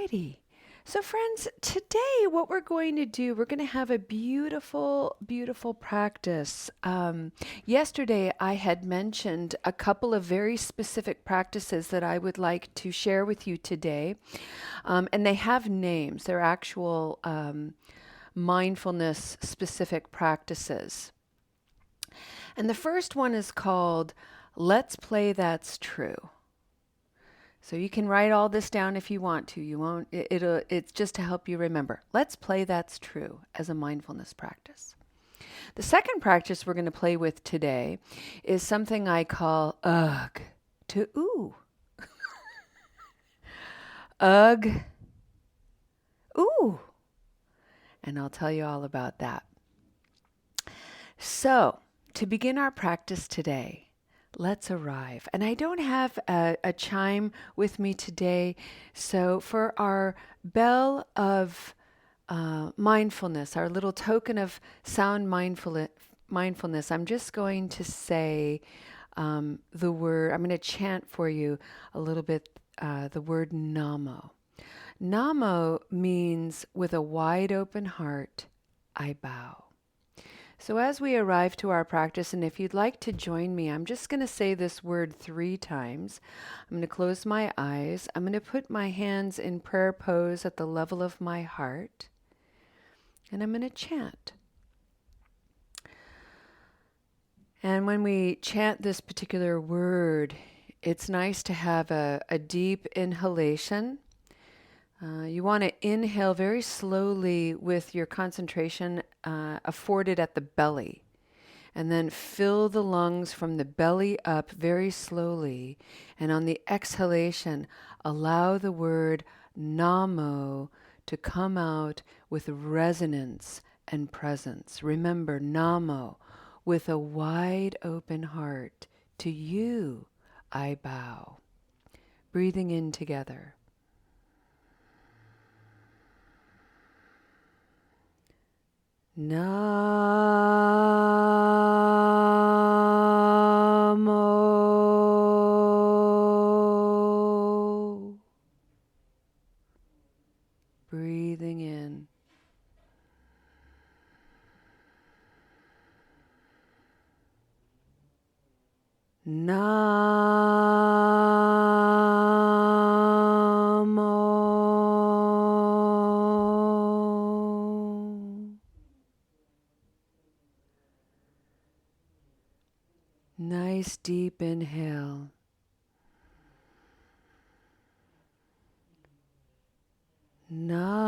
righty. So, friends, today what we're going to do, we're going to have a beautiful, beautiful practice. Yesterday, I had mentioned a couple of very specific practices that I would like to share with you today. And they have names, they're actual mindfulness specific practices. And the first one is called Let's Play That's True. So you can write all this down if you want to. You won't. It's just to help you remember. Let's play that's true as a mindfulness practice. The second practice we're going to play with today is something I call ugh to ooh. Ugh, ooh. And I'll tell you all about that. So, to begin our practice today, let's arrive. And I don't have a chime with me today. So for our bell of mindfulness, our little token of sound mindfulness, I'm just going to say the word, I'm going to chant for you a little bit the word Namo. Namo means with a wide open heart, I bow. So as we arrive to our practice, and if you'd like to join me, I'm just going to say this word 3 times. I'm going to close my eyes. I'm going to put my hands in prayer pose at the level of my heart. And I'm going to chant. And when we chant this particular word, it's nice to have a deep inhalation. You want to inhale very slowly with your concentration afforded at the belly. And then fill the lungs from the belly up very slowly. And on the exhalation, allow the word Namo to come out with resonance and presence. Remember, Namo, with a wide open heart, to you I bow. Breathing in together. Namo. Breathing in. Namo. Nice deep inhale. Namo.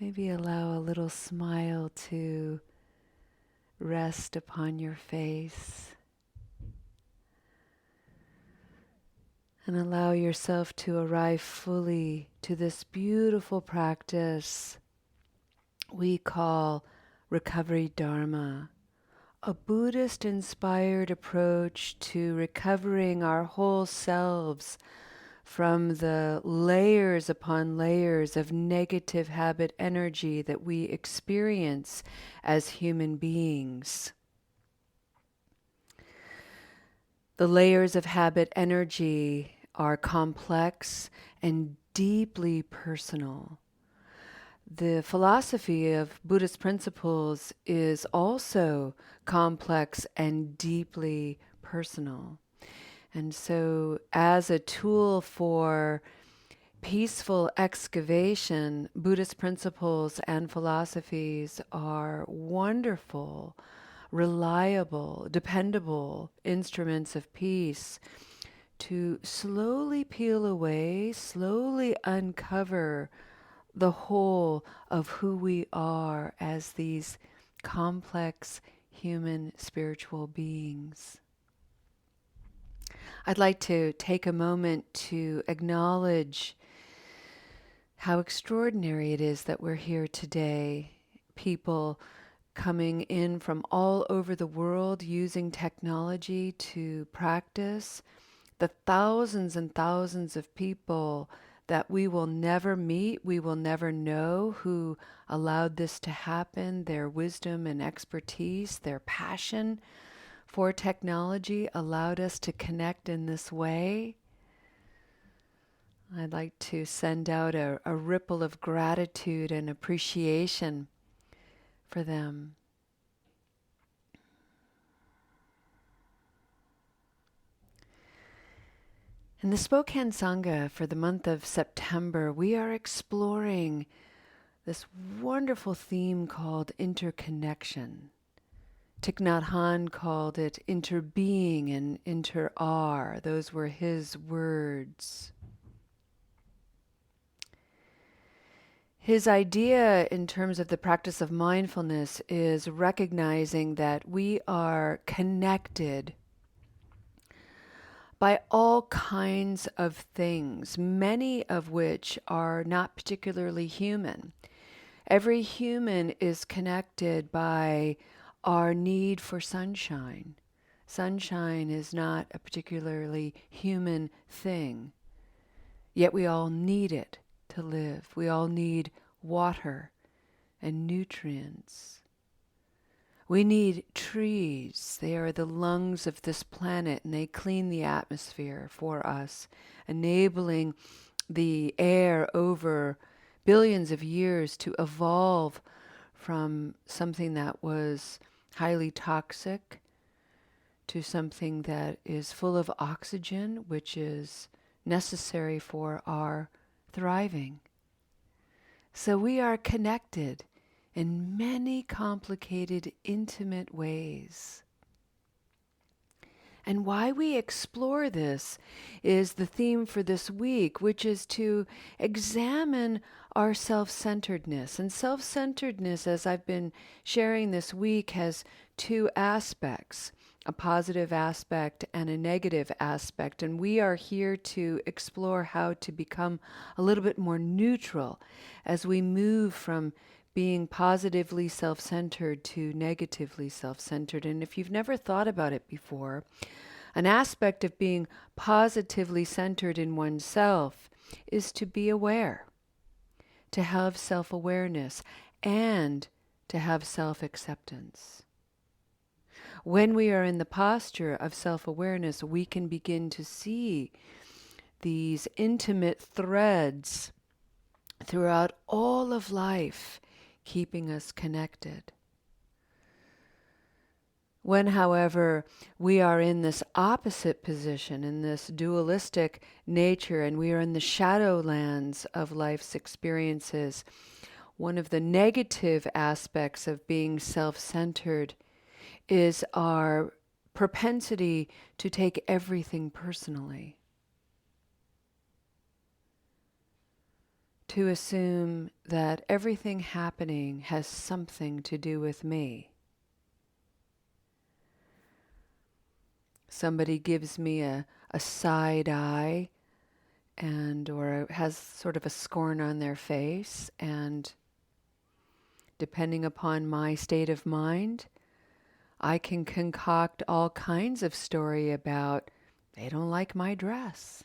Maybe allow a little smile to rest upon your face. And allow yourself to arrive fully to this beautiful practice we call Recovery Dharma, a Buddhist-inspired approach to recovering our whole selves from the layers upon layers of negative habit energy that we experience as human beings. The layers of habit energy are complex and deeply personal. The philosophy of Buddhist principles is also complex and deeply personal. And so, as a tool for peaceful excavation, Buddhist principles and philosophies are wonderful, reliable, dependable instruments of peace to slowly peel away, slowly uncover the whole of who we are as these complex human spiritual beings. I'd like to take a moment to acknowledge how extraordinary it is that we're here today. People coming in from all over the world using technology to practice. The thousands and thousands of people that we will never meet, we will never know who allowed this to happen, their wisdom and expertise, their passion for technology allowed us to connect in this way. I'd like to send out a ripple of gratitude and appreciation for them. In the Spokane Sangha for the month of September, we are exploring this wonderful theme called interconnection. Thich Nhat Hanh called it interbeing and inter-are. Those were his words. His idea in terms of the practice of mindfulness is recognizing that we are connected by all kinds of things, many of which are not particularly human. Every human is connected by our need for sunshine. Sunshine is not a particularly human thing, yet we all need it to live. We all need water and nutrients. We need trees. They are the lungs of this planet, and they clean the atmosphere for us, enabling the air over billions of years to evolve from something that was highly toxic to something that is full of oxygen, which is necessary for our thriving. So we are connected in many complicated, intimate ways. And why we explore this is the theme for this week, which is to examine our self-centeredness. And self-centeredness, as I've been sharing this week, has two aspects, a positive aspect and a negative aspect. And we are here to explore how to become a little bit more neutral as we move from being positively self-centered to negatively self-centered. And if you've never thought about it before, an aspect of being positively centered in oneself is to be aware, to have self-awareness, and to have self-acceptance. When we are in the posture of self-awareness, we can begin to see these intimate threads throughout all of life, keeping us connected. When, however, we are in this opposite position, in this dualistic nature, and we are in the shadowlands of life's experiences, one of the negative aspects of being self-centered is our propensity to take everything personally, to assume that everything happening has something to do with me. Somebody gives me a side eye or has sort of a scorn on their face, and depending upon my state of mind, I can concoct all kinds of story about they don't like my dress,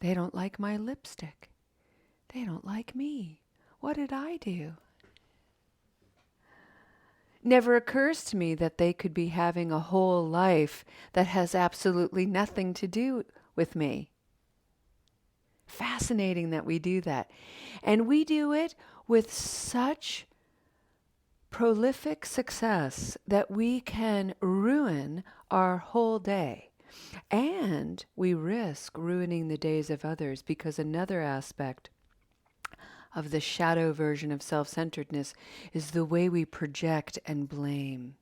they don't like my lipstick, they don't like me. What did I do? Never occurs to me that they could be having a whole life that has absolutely nothing to do with me. Fascinating that we do that. And we do it with such prolific success that we can ruin our whole day. And we risk ruining the days of others, because another aspect of the shadow version of self-centeredness is the way we project and blame.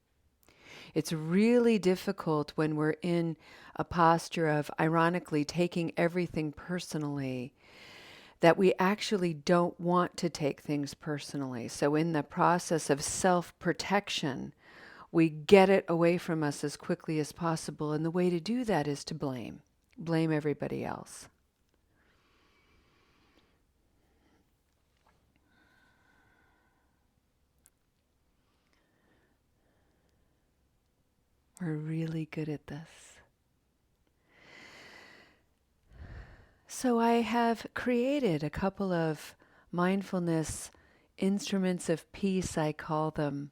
It's really difficult when we're in a posture of, ironically, taking everything personally, that we actually don't want to take things personally. So in the process of self-protection, we get it away from us as quickly as possible. And the way to do that is to blame. Blame everybody else. We're really good at this. So I have created a couple of mindfulness instruments of peace, I call them.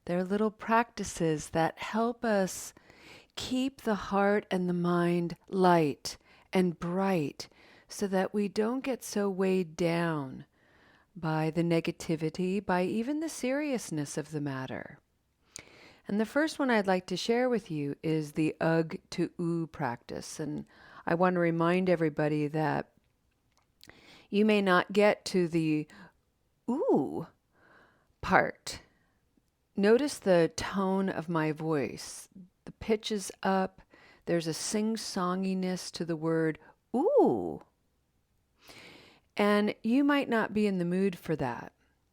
They're little practices that help us keep the heart and the mind light and bright so that we don't get so weighed down by the negativity, by even the seriousness of the matter. And the first one I'd like to share with you is the ugh to ooh practice. And I want to remind everybody that you may not get to the ooh part. Notice the tone of my voice. The pitch is up. There's a sing-songiness to the word ooh. And you might not be in the mood for that.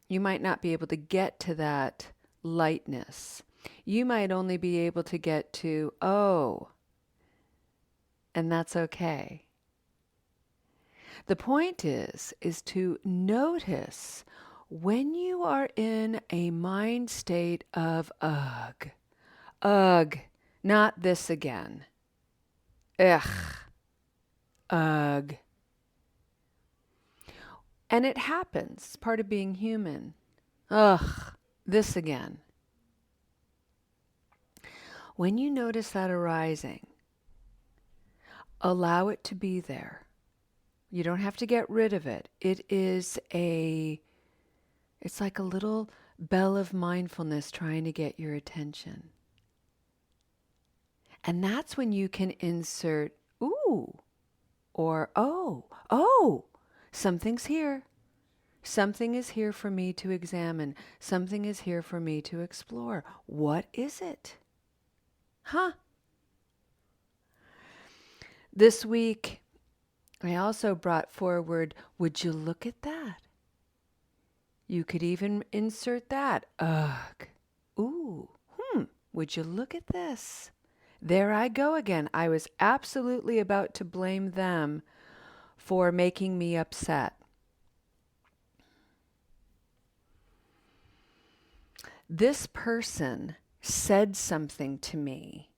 You might not be able to get to that lightness. You might only be able to get to oh, and that's okay. The point is to notice when you are in a mind state of ugh, ugh, not this again, ugh, ugh. And it happens, it's part of being human. Ugh, this again. When you notice that arising, allow it to be there. You don't have to get rid of it. It's like a little bell of mindfulness trying to get your attention. And that's when you can insert ooh or oh, something's here. Something is here for me to examine. Something is here for me to explore. What is it? Huh? This week, I also brought forward, would you look at that? You could even insert that. Ugh. Ooh. Would you look at this? There I go again. I was absolutely about to blame them for making me upset. This person said something to me,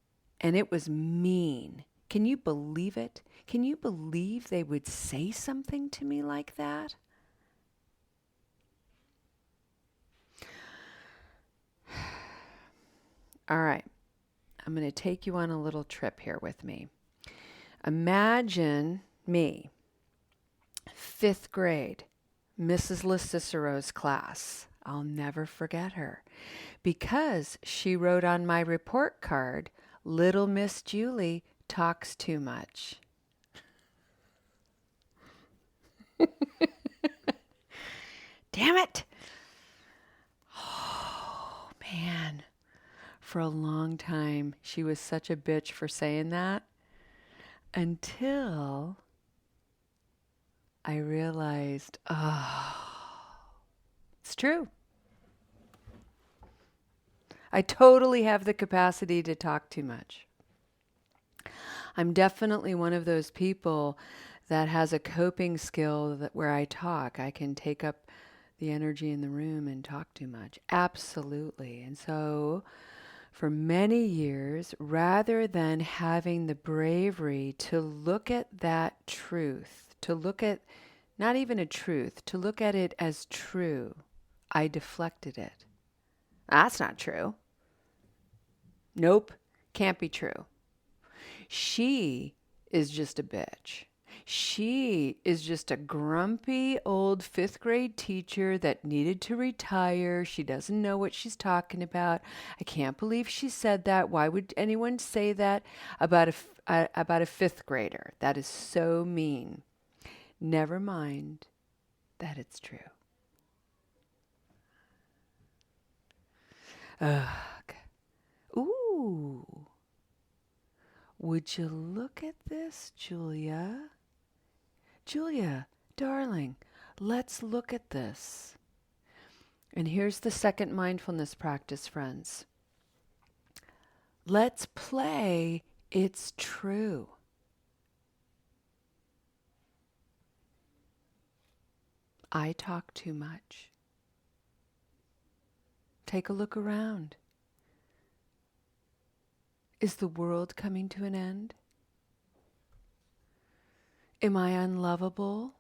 and it was mean. Can you believe it? Can you believe they would say something to me like that? All right. I'm going to take you on a little trip here with me. Imagine me, 5th grade, Mrs. LaCicero's class. I'll never forget her because she wrote on my report card, Little Miss Julie talks too much. Damn it! Oh, man. For a long time, she was such a bitch for saying that until I realized, it's true. I totally have the capacity to talk too much. I'm definitely one of those people that has a coping skill that where I talk, I can take up the energy in the room and talk too much. Absolutely. And so for many years, rather than having the bravery to look at that truth, to look at not even a truth, to look at it as true, I deflected it. That's not true. Nope, can't be true. She is just a bitch. She is just a grumpy old 5th grade teacher that needed to retire. She doesn't know what she's talking about. I can't believe she said that. Why would anyone say that about a 5th grader? That is so mean. Never mind that it's true. Ugh. Ooh. Would you look at this, Julia? Julia, darling, let's look at this. And here's the second mindfulness practice, friends. Let's play it's true. I talk too much. Take a look around. Is the world coming to an end? Am I unlovable?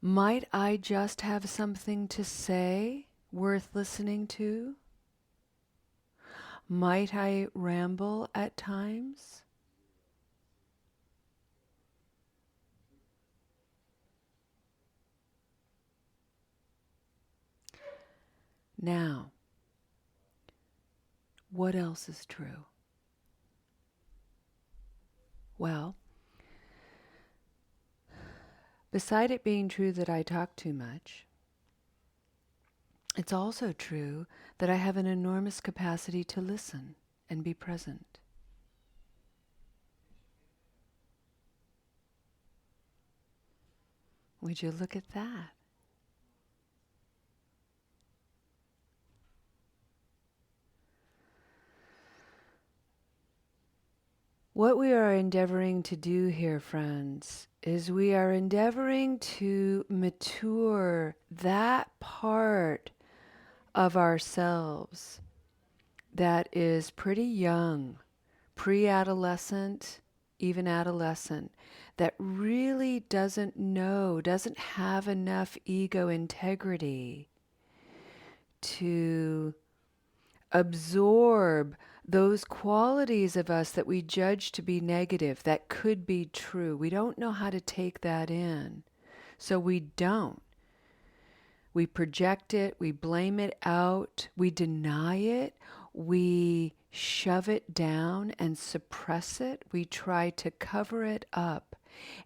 Might I just have something to say worth listening to? Might I ramble at times? Now, what else is true? Well, beside it being true that I talk too much, it's also true that I have an enormous capacity to listen and be present. Would you look at that? What we are endeavoring to do here, friends, is we are endeavoring to mature that part of ourselves that is pretty young, pre-adolescent, even adolescent, that really doesn't have enough ego integrity to absorb those qualities of us that we judge to be negative, that could be true. We don't know how to take that in. So we don't. We project it, we blame it out, we deny it, we shove it down and suppress it, we try to cover it up.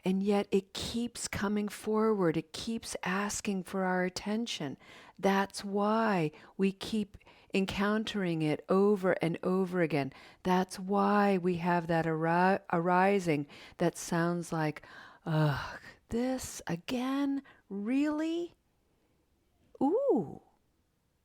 And yet it keeps coming forward, it keeps asking for our attention. That's why we keep encountering it over and over again. That's why we have that arising that sounds like, ugh, this again? Really? Ooh,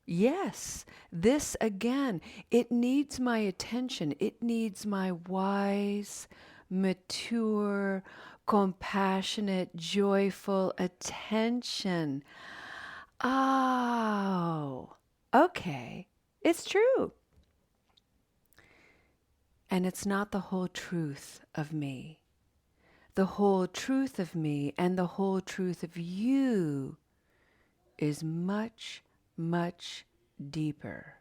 yes, this again. It needs my attention. It needs my wise, mature, compassionate, joyful attention. Oh, okay. It's true. And it's not the whole truth of me. The whole truth of me and the whole truth of you is much, much deeper.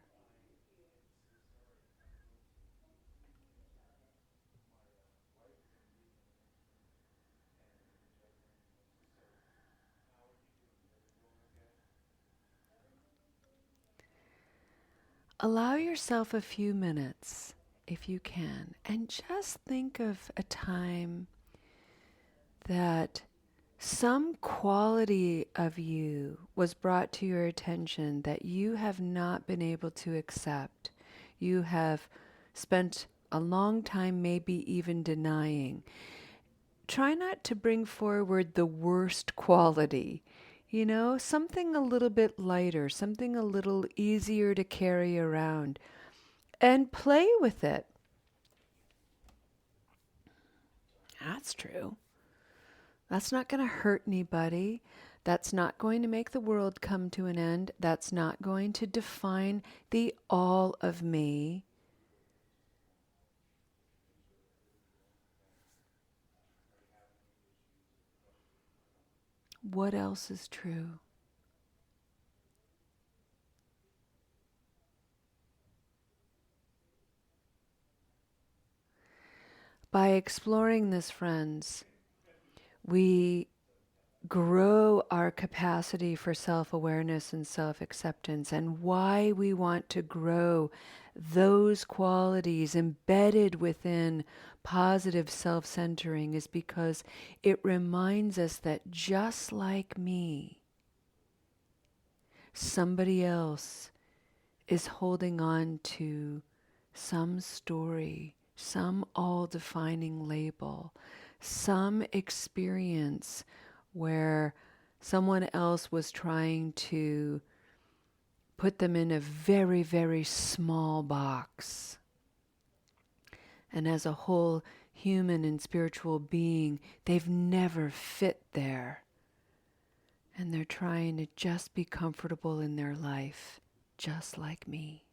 Allow yourself a few minutes, if you can, and just think of a time that some quality of you was brought to your attention that you have not been able to accept. You have spent a long time maybe even denying. Try not to bring forward the worst quality. You know, something a little bit lighter, something a little easier to carry around, and play with it. That's true. That's not going to hurt anybody. That's not going to make the world come to an end. That's not going to define the all of me. What else is true? By exploring this, friends, we grow our capacity for self-awareness and self-acceptance. And why we want to grow those qualities embedded within positive self-centering is because it reminds us that just like me, somebody else is holding on to some story, some all-defining label, some experience where someone else was trying to put them in a very, very small box. And as a whole human and spiritual being, they've never fit there. And they're trying to just be comfortable in their life, just like me.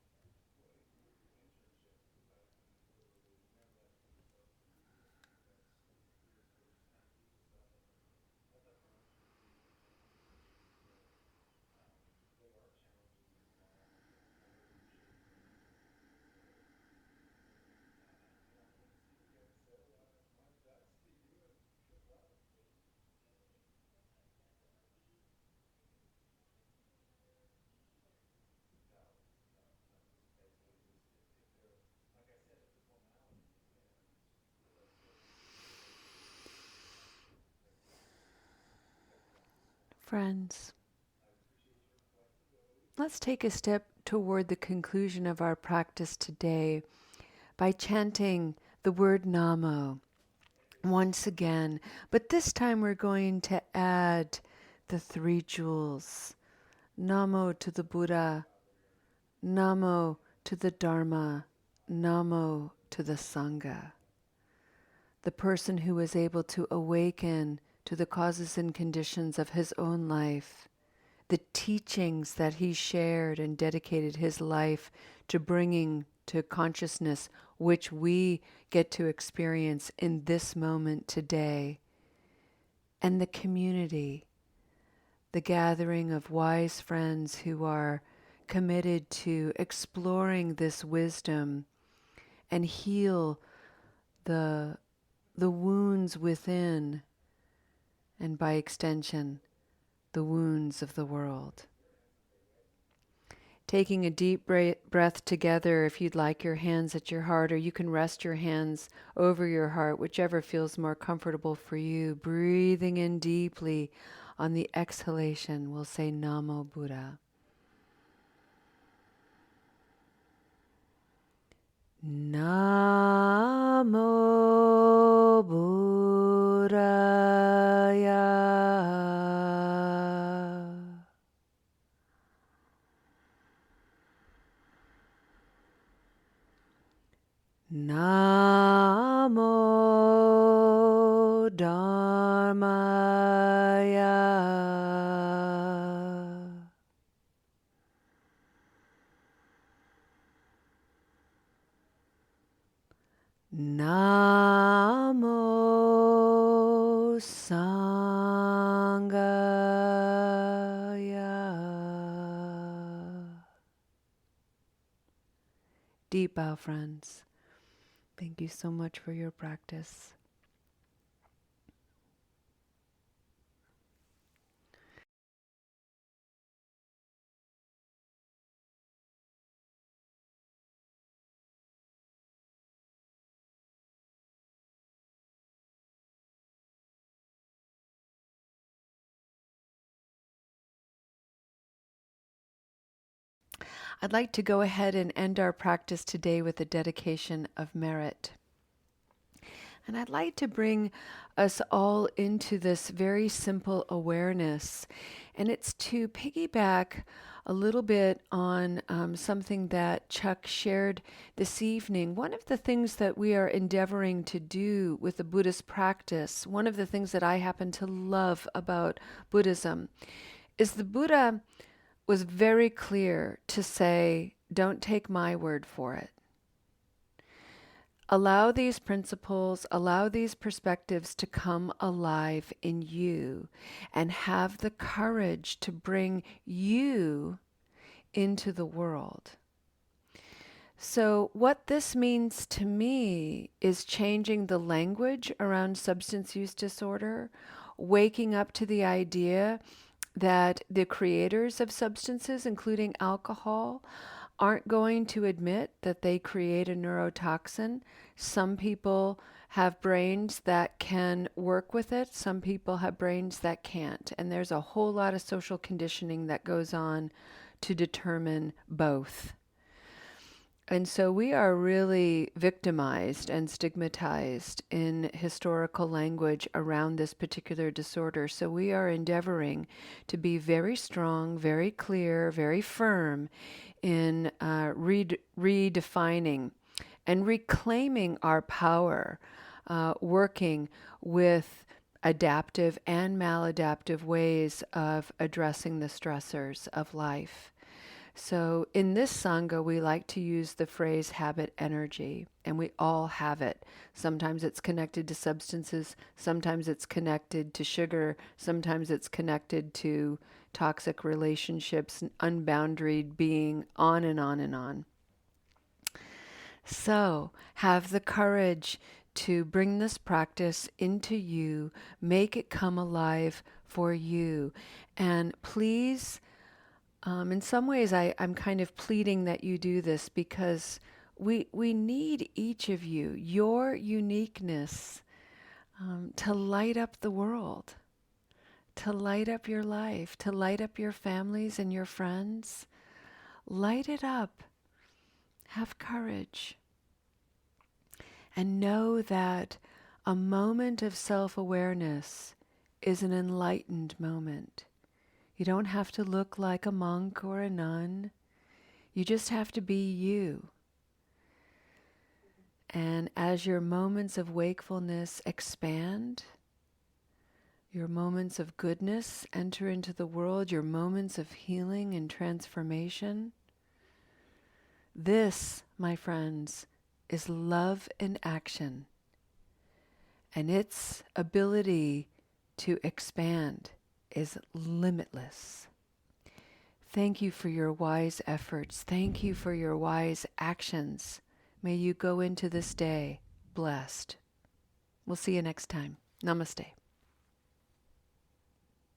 Friends, let's take a step toward the conclusion of our practice today by chanting the word Namo once again. But this time we're going to add the three jewels. Namo to the Buddha, Namo to the Dharma, Namo to the Sangha. The person who was able to awaken to the causes and conditions of his own life, the teachings that he shared and dedicated his life to bringing to consciousness, which we get to experience in this moment today, and the community, the gathering of wise friends who are committed to exploring this wisdom and heal the wounds within, and by extension, the wounds of the world. Taking a deep breath together, if you'd like your hands at your heart, or you can rest your hands over your heart, whichever feels more comfortable for you. Breathing in deeply. On the exhalation, we'll say Namo Buddha. Namo Buddhaya. Namo Dharmaya. Namo Sangaya. Deep bow, friends. Thank you so much for your practice. I'd like to go ahead and end our practice today with a dedication of merit. And I'd like to bring us all into this very simple awareness. And it's to piggyback a little bit on something that Chuck shared this evening. One of the things that we are endeavoring to do with the Buddhist practice, one of the things that I happen to love about Buddhism, is the Buddha was very clear to say, don't take my word for it. Allow these principles, allow these perspectives to come alive in you, and have the courage to bring you into the world. So what this means to me is changing the language around substance use disorder, waking up to the idea that the creators of substances, including alcohol, aren't going to admit that they create a neurotoxin. Some people have brains that can work with it. Some people have brains that can't. And there's a whole lot of social conditioning that goes on to determine both. And so we are really victimized and stigmatized in historical language around this particular disorder. So we are endeavoring to be very strong, very clear, very firm in redefining and reclaiming our power, working with adaptive and maladaptive ways of addressing the stressors of life. So in this Sangha, we like to use the phrase habit energy, and we all have it. Sometimes it's connected to substances, sometimes it's connected to sugar, sometimes it's connected to toxic relationships, unboundaried being, on and on and on. So have the courage to bring this practice into you, make it come alive for you, and please, in some ways, I'm kind of pleading that you do this because we need each of you, your uniqueness, to light up the world. to light up your life, to light up your families and your friends. Light it up. Have courage. And know that a moment of self-awareness is an enlightened moment. You don't have to look like a monk or a nun. You just have to be you. And as your moments of wakefulness expand, your moments of goodness enter into the world, your moments of healing and transformation, this, my friends, is love in action. And its ability to expand is limitless. Thank you for your wise efforts. Thank you for your wise actions. May you go into this day blessed. We'll see you next time. Namaste.